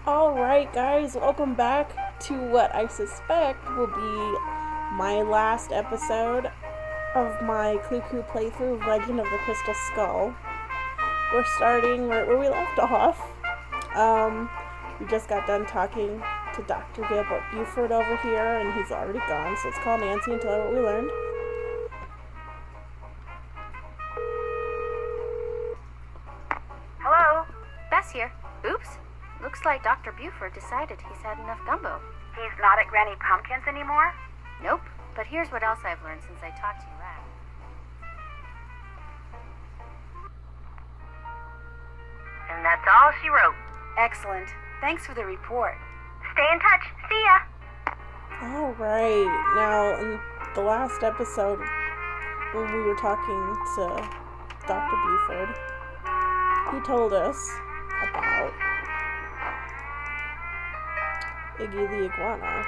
Alright, guys, welcome back to what I suspect will be my last episode of my Clue Crew playthrough of Legend of the Crystal Skull. We're starting right where we left off. We just got done talking to Dr. Gilbert Buford over here, and he's already gone, so let's call Nancy and tell her what we learned. Hello? Bess here. Oops. Looks like Dr. Buford decided he's had enough gumbo. He's not at Granny Pumpkin's anymore? Nope. But here's what else I've learned since I talked to you last. And that's all she wrote. Excellent. Thanks for the report. Stay in touch. See ya! Alright, now in the last episode, when we were talking to Dr. Buford, he told us about Iggy the iguana.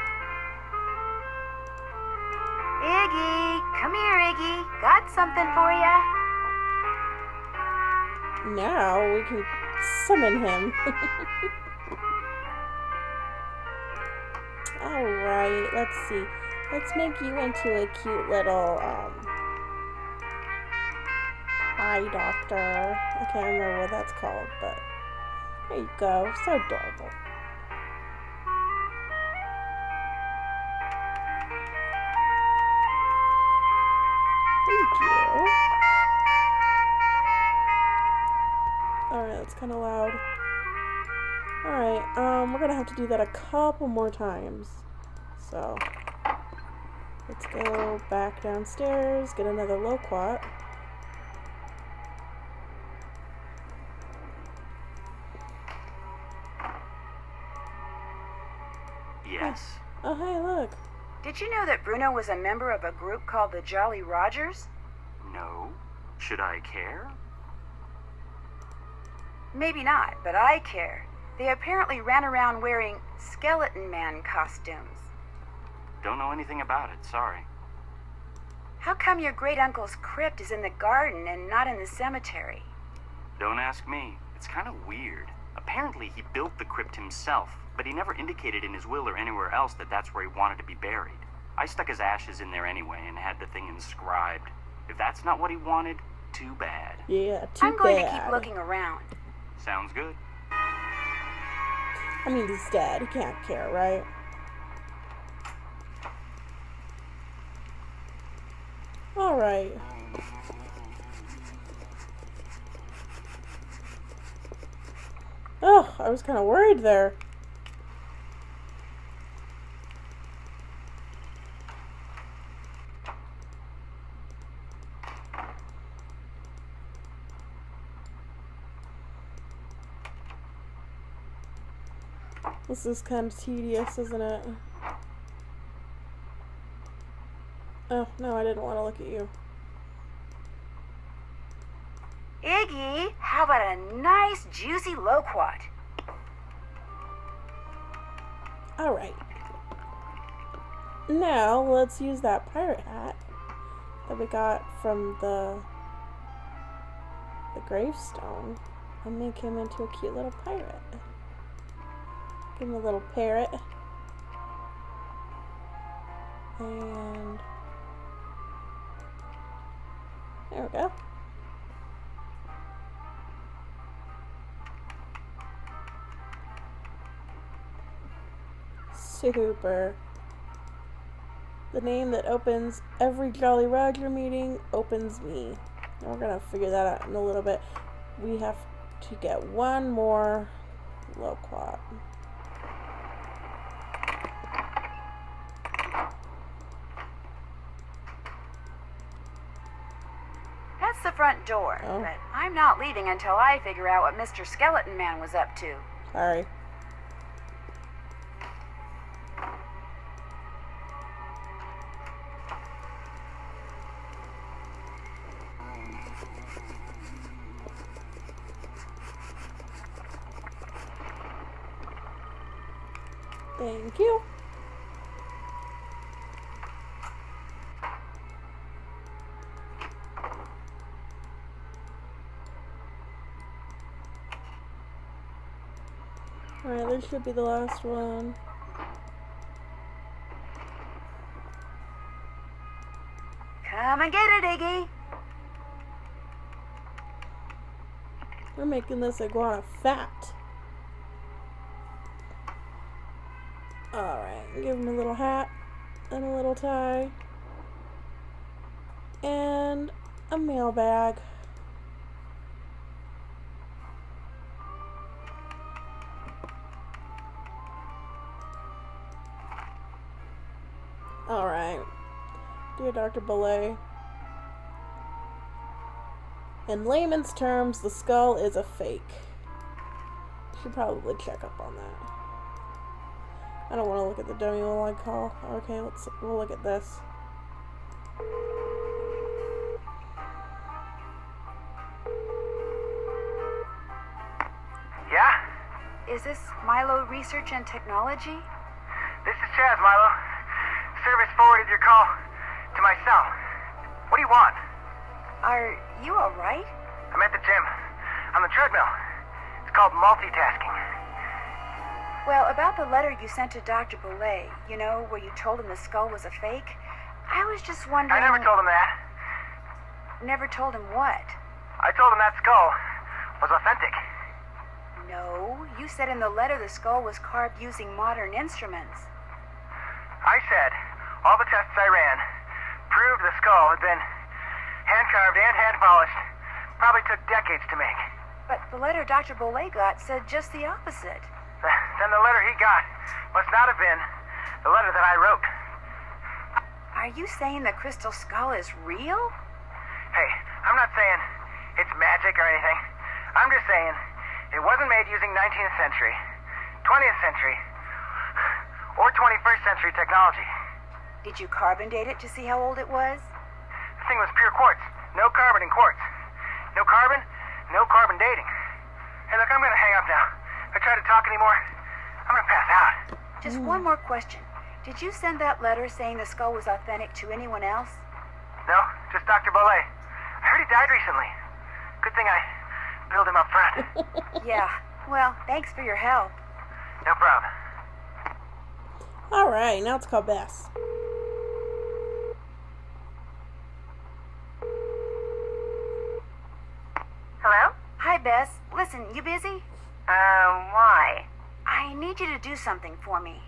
Iggy! Come here, Iggy. Got something for ya. Now we can summon him. Alright, let's see. Let's make you into a cute little, eye doctor. I can't remember what that's called, but there you go. So adorable. Thank you. Alright, that's kind of loud. Alright, we're gonna have to do that a couple more times. So, let's go back downstairs, get another loquat. Yes. Oh, hey, look. Did you know that Bruno was a member of a group called the Jolly Rogers? No. Should I care? Maybe not, but I care. They apparently ran around wearing Skeleton Man costumes. Don't know anything about it, sorry. How come your great-uncle's crypt is in the garden and not in the cemetery? Don't ask me. It's kind of weird. Apparently he built the crypt himself, but he never indicated in his will or anywhere else that that's where he wanted to be buried. I stuck his ashes in there anyway and had the thing inscribed. If that's not what he wanted, too bad. Yeah, too I'm going bad. to keep looking around. Sounds good. I mean, he's dead. He can't care, right? Alright. Oh, I was kind of worried there. This is kind of tedious, isn't it? Oh, no, I didn't want to look at you. Iggy, how about a nice, juicy loquat? Alright. Now, let's use that pirate hat that we got from the gravestone and make him into a cute little pirate. Give him a little parrot. And there we go. Super. The name that opens every Jolly Roger meeting opens me. And we're gonna figure that out in a little bit. We have to get one more loquat. That's the front door, Oh. but I'm not leaving until I figure out what Mr. Skeleton Man was up to. Sorry. Thank you. Alright, this should be the last one. Come and get it, Iggy. We're making this iguana fat. Alright, give him a little hat and a little tie. And a mailbag. Alright. Dear Dr. Belay. In layman's terms, the skull is a fake. Should probably check up on that. I don't want to look at the dummy while I call. Okay, we'll look at this. Yeah? Is this Milo Research and Technology? This is Chaz, Milo. Service forwarded your call to my cell. What do you want? Are you alright? I'm at the gym. On the treadmill. It's called multitasking. Well, about the letter you sent to Dr. Belay, you know, where you told him the skull was a fake, I was just wondering... I never told him that. Never told him what? I told him that skull was authentic. No, you said in the letter the skull was carved using modern instruments. I said all the tests I ran proved the skull had been hand-carved and hand-polished. Probably took decades to make. But the letter Dr. Belay got said just the opposite. Then the letter he got must not have been the letter that I wrote. Are you saying the crystal skull is real? Hey, I'm not saying it's magic or anything. I'm just saying it wasn't made using 19th century, 20th century, or 21st century technology. Did you carbon date it to see how old it was? The thing was pure quartz. No carbon in quartz. No carbon, no carbon dating. Hey, look, I'm gonna hang up now. If I try to talk anymore, I'm gonna pass out. Just one more question. Did you send that letter saying the skull was authentic to anyone else? No, just Dr. Belay. I heard he died recently. Good thing I billed him up front. Yeah, well, thanks for your help. No problem. Alright, now it's called Bess. Hello? Hi, Bess. Listen, you busy? Why? I need you to do something for me.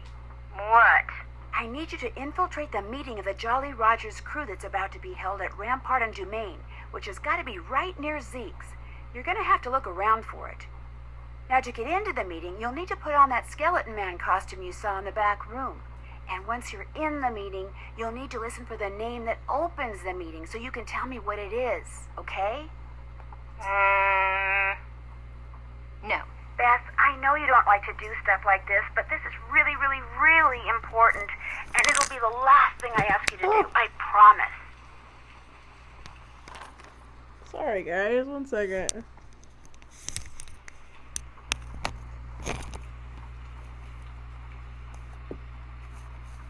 What? I need you to infiltrate the meeting of the Jolly Rogers crew that's about to be held at Rampart and Dumaine, which has got to be right near Zeke's. You're going to have to look around for it. Now, to get into the meeting, you'll need to put on that skeleton man costume you saw in the back room. And once you're in the meeting, you'll need to listen for the name that opens the meeting so you can tell me what it is, okay? No. Bess, I know you don't like to do stuff like this, but this is really, really, really important, and it'll be the last thing I ask you to do. I promise. Sorry guys, 1 second.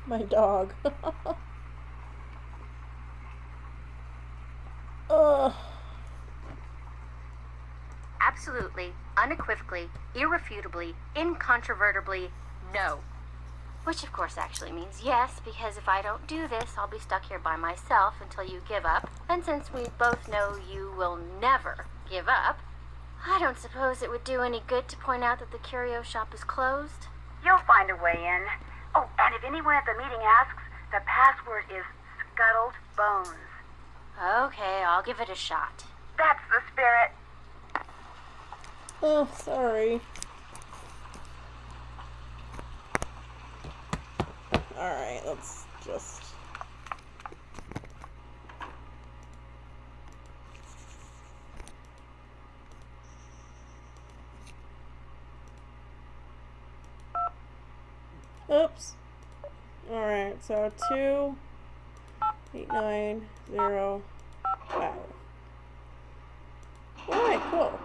My dog. Ugh. Absolutely, unequivocally, irrefutably, incontrovertibly, no. Which of course actually means yes, because if I don't do this, I'll be stuck here by myself until you give up. And since we both know you will never give up, I don't suppose it would do any good to point out that the curio shop is closed. You'll find a way in. Oh, and if anyone at the meeting asks, the password is Scuttled Bones. Okay, I'll give it a shot. That's the spirit. Oh, sorry. Alright, let's just... Oops. Alright, so 28905. Alright, cool.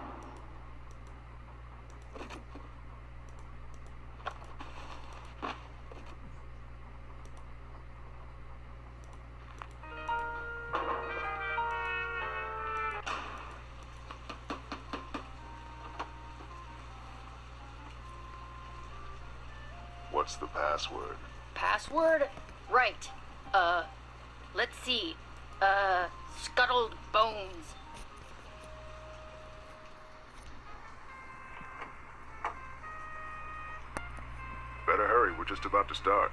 What's the password? Password? Right. Let's see. Scuttled bones. Better hurry, we're just about to start.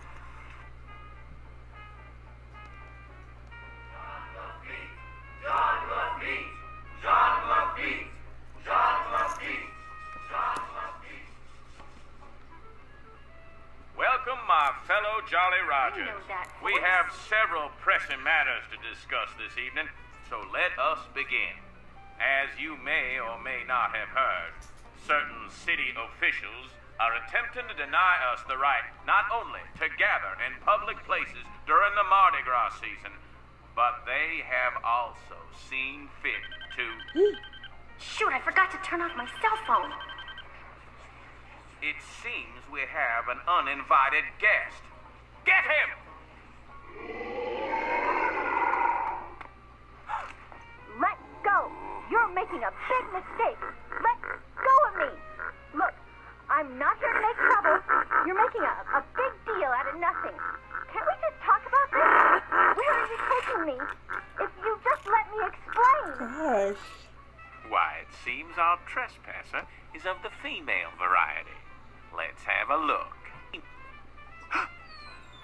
Welcome, my fellow Jolly Rogers. know that We voice. have several pressing matters to discuss this evening, so let us begin. As you may or may not have heard, certain city officials are attempting to deny us the right not only to gather in public places during the Mardi Gras season, but they have also seen fit to... Shoot, I forgot to turn off my cell phone. It seems we have an uninvited guest. Get him! Let go! You're making a big mistake. Let go of me. Look, I'm not here to make trouble. You're making a big deal out of nothing. Can't we just talk about this? Where are you taking me? If you just let me explain. Gosh. Why, it seems our trespasser is of the female variety. Let's have a look.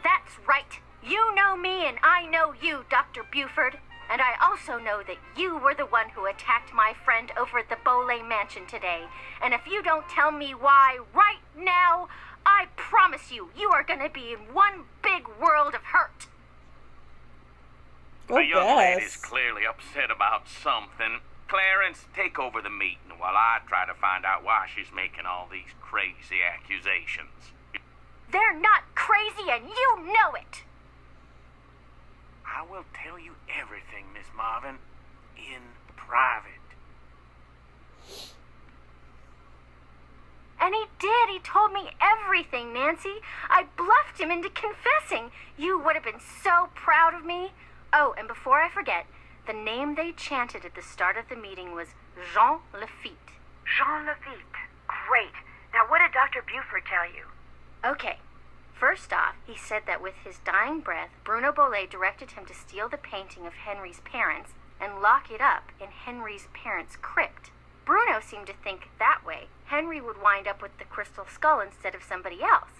That's right. You know me and I know you, Dr. Buford. And I also know that you were the one who attacked my friend over at the Boley Mansion today. And if you don't tell me why right now, I promise you, you are going to be in one big world of hurt. Go The young lady's guess. clearly upset about something. Clarence, take over the meeting while I try to find out why she's making all these crazy accusations. They're not crazy and you know it. I will tell you everything, Miss Marvin, in private. And he did. He told me everything, Nancy. I bluffed him into confessing. You would have been so proud of me. Oh, and before I forget, the name they chanted at the start of the meeting was Jean Lafitte. Jean Lafitte. Great. Now, what did Dr. Buford tell you? Okay. First off, he said that with his dying breath, Bruno Boley directed him to steal the painting of Henry's parents and lock it up in Henry's parents' crypt. Bruno seemed to think that way Henry would wind up with the crystal skull instead of somebody else.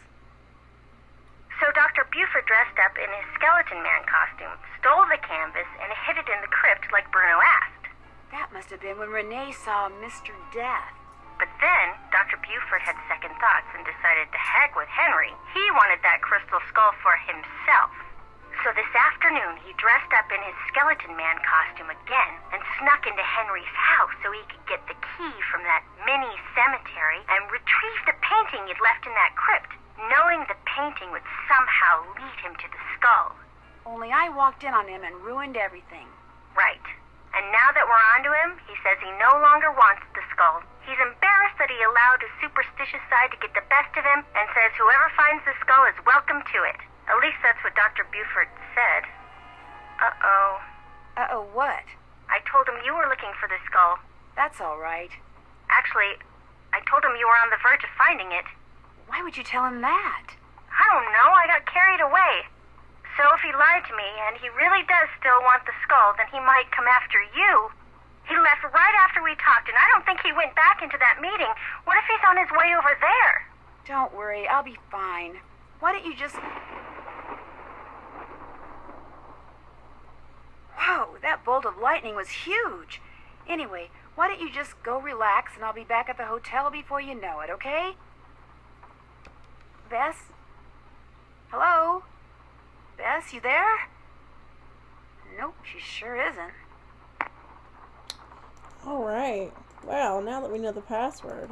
So Dr. Buford dressed up in his skeleton man costume, stole the canvas, and hid it in the crypt like Bruno asked. That must have been when Renee saw Mr. Death. But then, Dr. Buford had second thoughts and decided to heck with Henry. He wanted that crystal skull for himself. So this afternoon, he dressed up in his skeleton man costume again and snuck into Henry's house so he could get the key from that mini cemetery and retrieve the painting he'd left in that crypt, knowing the painting would somehow lead him to the skull. Only I walked in on him and ruined everything. Right. And now that we're onto him, he says he no longer wants the skull. He's embarrassed that he allowed his superstitious side to get the best of him and says whoever finds the skull is welcome to it. At least that's what Dr. Buford said. Uh-oh. Uh-oh, what? I told him you were looking for the skull. That's all right. Actually, I told him you were on the verge of finding it. Why would you tell him that? I don't know, I got carried away. So if he lied to me, and he really does still want the skull, then he might come after you. He left right after we talked, and I don't think he went back into that meeting. What if he's on his way over there? Don't worry, I'll be fine. Why don't you just... Whoa, that bolt of lightning was huge. Anyway, why don't you just go relax, and I'll be back at the hotel before you know it, okay? Bess? Hello? Bess, you there? Nope, she sure isn't. Alright. Well, now that we know the password.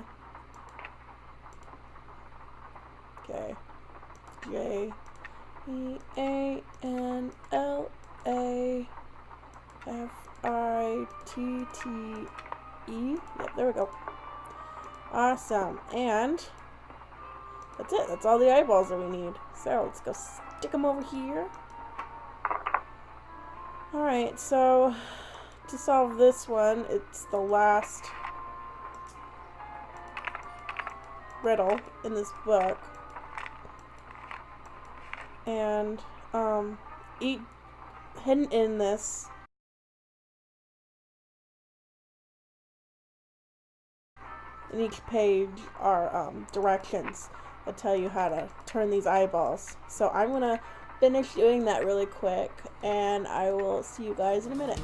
Okay. JANLAFITTE. Yep, there we go. Awesome. And that's it. That's all the eyeballs that we need. So let's go stick them over here. Alright, so to solve this one, it's the last riddle in this book. And hidden in this in each page are directions that tell you how to turn these eyeballs. So I'm gonna finish doing that really quick, and I will see you guys in a minute.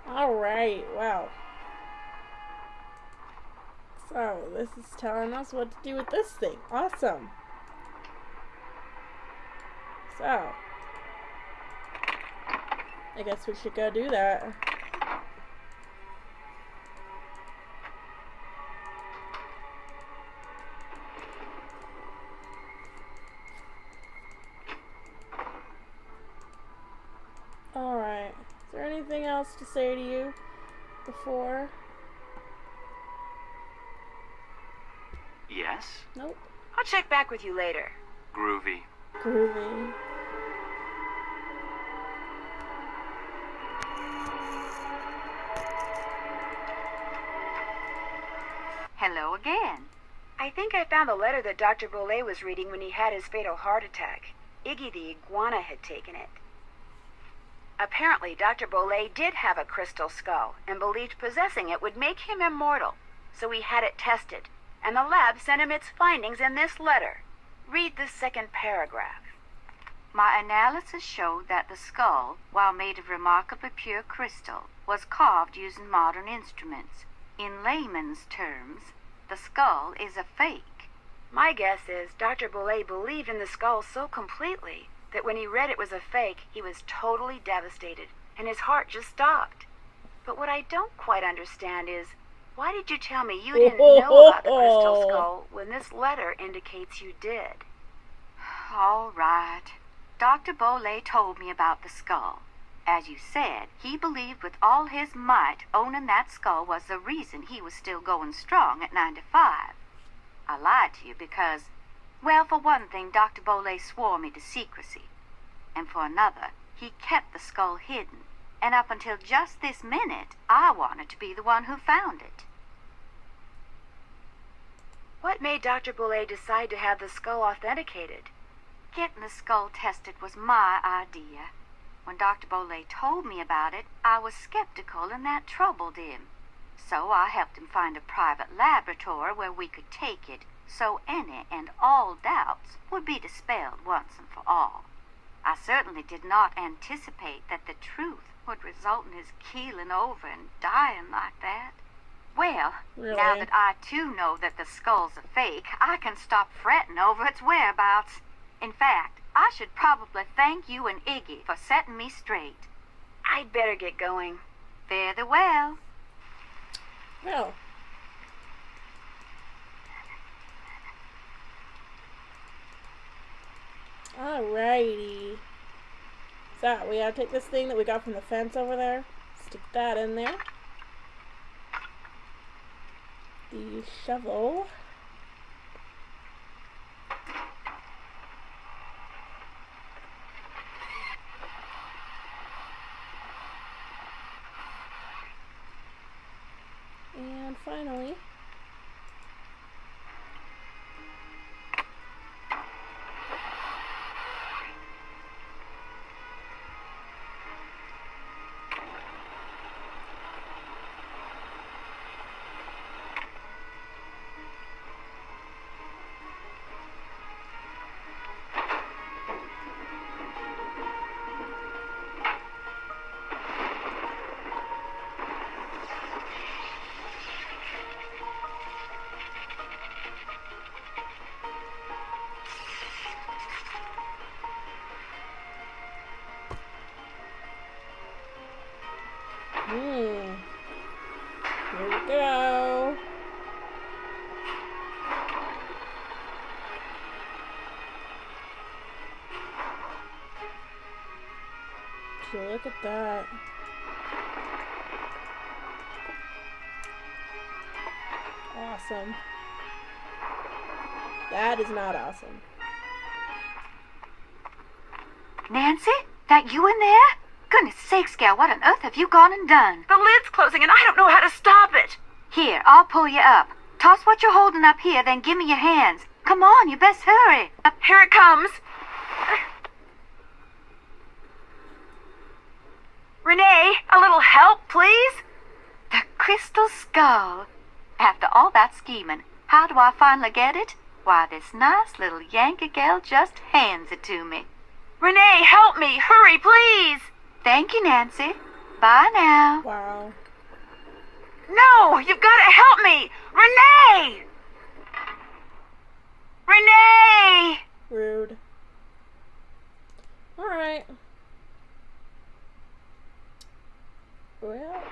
Alright, wow. So, this is telling us what to do with this thing. Awesome. So, I guess we should go do that. Alright. Is there anything else to say to you before? Yes? Nope. I'll check back with you later. Groovy. Groovy. Hello again. I think I found the letter that Dr. Bolet was reading when he had his fatal heart attack. Iggy the iguana had taken it. Apparently, Dr. Bolet did have a crystal skull and believed possessing it would make him immortal. So he had it tested, and the lab sent him its findings in this letter. Read the second paragraph. My analysis showed that the skull, while made of remarkably pure crystal, was carved using modern instruments. In layman's terms, the skull is a fake. My guess is Dr. Bolet believed in the skull so completely that when he read it was a fake, he was totally devastated, and his heart just stopped. But what I don't quite understand is, why did you tell me you didn't know about the crystal skull when this letter indicates you did? All right. Dr. Bolet told me about the skull. As you said, he believed with all his might owning that skull was the reason he was still going strong at 95. I lied to you because, well, for one thing, Dr. Bolet swore me to secrecy. And for another, he kept the skull hidden. And up until just this minute, I wanted to be the one who found it. What made Dr. Bolet decide to have the skull authenticated? Getting the skull tested was my idea. When Dr. Bolet told me about it, I was skeptical and that troubled him. So I helped him find a private laboratory where we could take it so any and all doubts would be dispelled once and for all. I certainly did not anticipate that the truth would result in his keeling over and dying like that. Well, Really? Now that I too know that the skull's a fake, I can stop fretting over its whereabouts. In fact, I should probably thank you and Iggy for setting me straight. I'd better get going. Fare thee well. Well. Alrighty. So, we gotta take this thing that we got from the fence over there, stick that in there. The shovel. And finally, Here we go. Look at that. Awesome. That is not awesome. Nancy? That you in there? Goodness sakes, gal, what on earth have you gone and done? The lid's closing and I don't know how to stop it. Here, I'll pull you up. Toss what you're holding up here, then give me your hands. Come on, you best hurry. Here it comes. Renee, a little help, please? The crystal skull. After all that scheming, how do I finally get it? Why, this nice little Yankee gal just hands it to me. Renee, help me. Hurry, please. Thank you, Nancy. Bye now. Wow. No, you've got to help me. Renee! Renee! Rude. Alright. Well.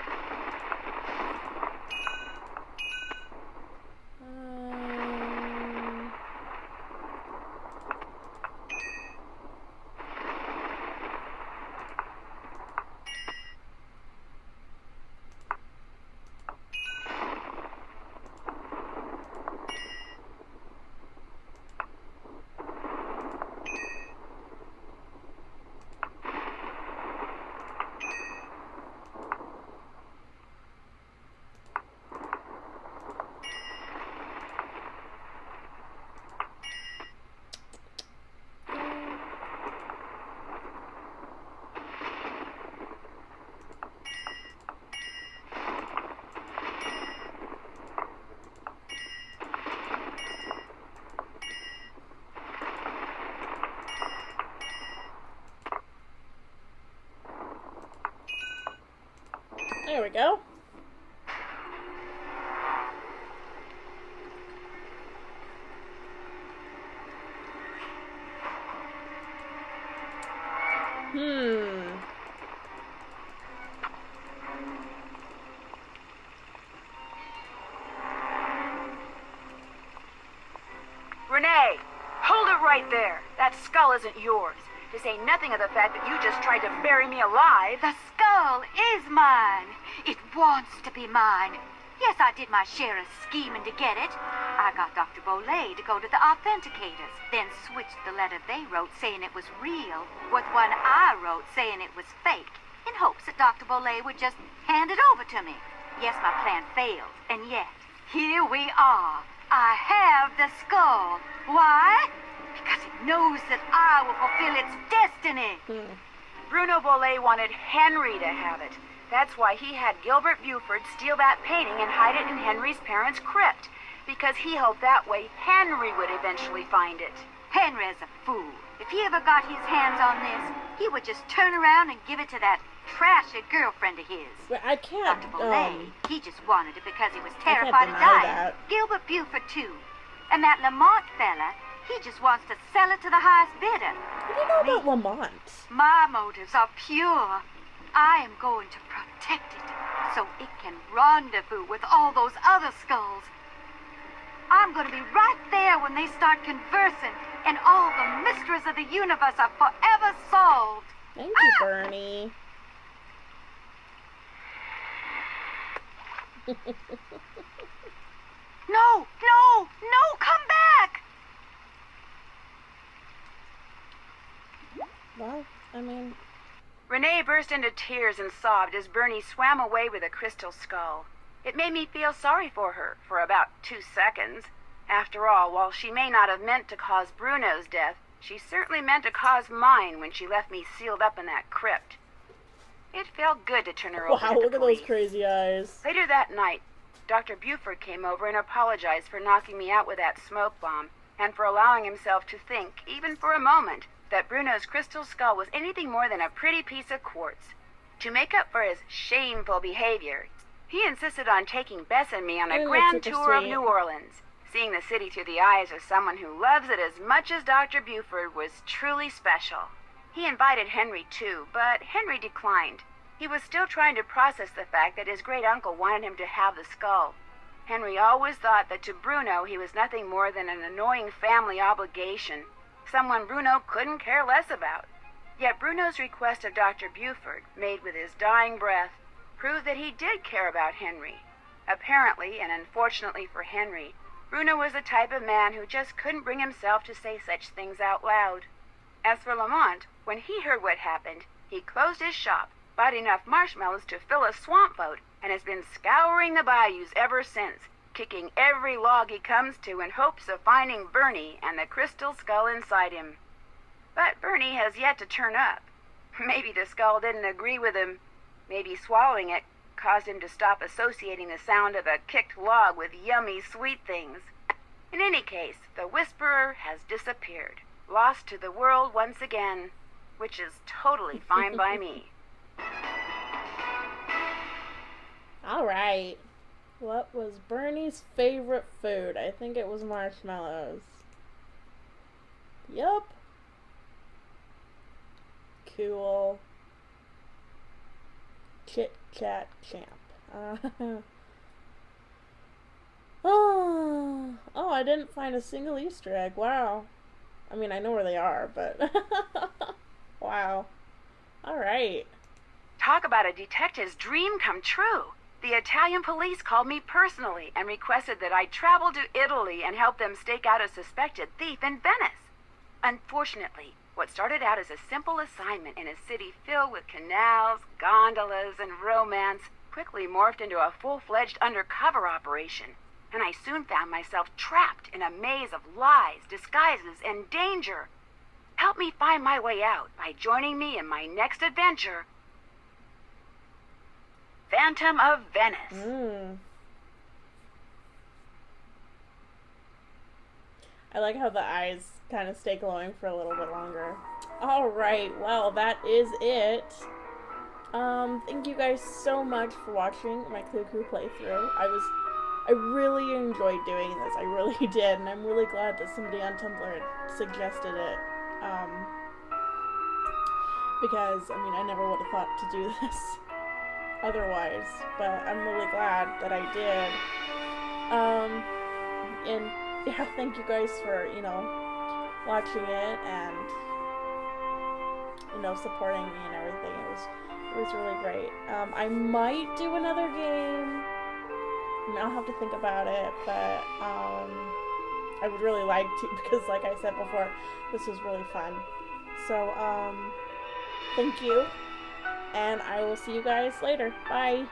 There we go. Renee, hold it right there. That skull isn't yours. To say nothing of the fact that you just tried to bury me alive. The skull is mine. It wants to be mine. Yes, I did my share of scheming to get it. I got Dr. Bolay to go to the authenticators, then switched the letter they wrote saying it was real with one I wrote saying it was fake, in hopes that Dr. Bolay would just hand it over to me. Yes, my plan failed, and yet, here we are. I have the skull. Why? Because it knows that I will fulfill its destiny. Bruno Bolay wanted Henry to have it. That's why he had Gilbert Buford steal that painting and hide it in Henry's parents' crypt. Because he hoped that way Henry would eventually find it. Henry is a fool. If he ever got his hands on this, he would just turn around and give it to that trashy girlfriend of his. But I can't, Dr. Bolay, he just wanted it because he was I can't terrified of deny dying. that. Gilbert Buford, too. And that Lamont fella, he just wants to sell it to the highest bidder. What do you know about Lamont? My motives are pure. I am going to protect it so it can rendezvous with all those other skulls. I'm going to be right there when they start conversing, and all the mysteries of the universe are forever solved. Thank you, Bernie. No, no, no, come back! Well, I mean... Renee burst into tears and sobbed as Bernie swam away with a crystal skull. It made me feel sorry for her for about 2 seconds. After all, while she may not have meant to cause Bruno's death, she certainly meant to cause mine when she left me sealed up in that crypt. It felt good to turn her over Wow, to the look at police. those crazy eyes. Later that night, Dr. Buford came over and apologized for knocking me out with that smoke bomb, and for allowing himself to think, even for a moment, that Bruno's crystal skull was anything more than a pretty piece of quartz. To make up for his shameful behavior, he insisted on taking Bess and me on a That's grand super tour of sweet. New Orleans. Seeing the city through the eyes of someone who loves it as much as Dr. Buford was truly special. He invited Henry too, but Henry declined. He was still trying to process the fact that his great-uncle wanted him to have the skull. Henry always thought that to Bruno he was nothing more than an annoying family obligation, someone Bruno couldn't care less about. Yet Bruno's request of Dr. Buford, made with his dying breath, proved that he did care about Henry. Apparently, and unfortunately for Henry, Bruno was the type of man who just couldn't bring himself to say such things out loud. As for Lamont, when he heard what happened, he closed his shop, bought enough marshmallows to fill a swamp boat, and has been scouring the bayous ever since, kicking every log he comes to in hopes of finding Bernie and the crystal skull inside him. But Bernie has yet to turn up. Maybe the skull didn't agree with him. Maybe swallowing it caused him to stop associating the sound of a kicked log with yummy sweet things. In any case, the Whisperer has disappeared, lost to the world once again, which is totally fine by me. Alright. What was Bernie's favorite food? I think it was marshmallows. Yup. Cool. Chit Chat Champ. Oh, I didn't find a single Easter egg. Wow. I mean, I know where they are, but wow. Alright. Talk about a detective's dream come true. The Italian police called me personally and requested that I travel to Italy and help them stake out a suspected thief in Venice. Unfortunately, what started out as a simple assignment in a city filled with canals, gondolas, and romance quickly morphed into a full-fledged undercover operation, and I soon found myself trapped in a maze of lies, disguises, and danger. Help me find my way out by joining me in my next adventure, Phantom of Venice. I like how the eyes kind of stay glowing for a little bit longer. Alright, well, that is it. Thank you guys so much for watching my Clue Crew playthrough. I really enjoyed doing this. I really did, and I'm really glad that somebody on Tumblr had suggested it. Because, I mean, I never would have thought to do this otherwise, but I'm really glad that I did. And yeah, thank you guys for, watching it and, supporting me and everything. It was really great. I might do another game. I mean, I'll have to think about it, but I would really like to, because like I said before, this was really fun. So, thank you, and I will see you guys later. Bye.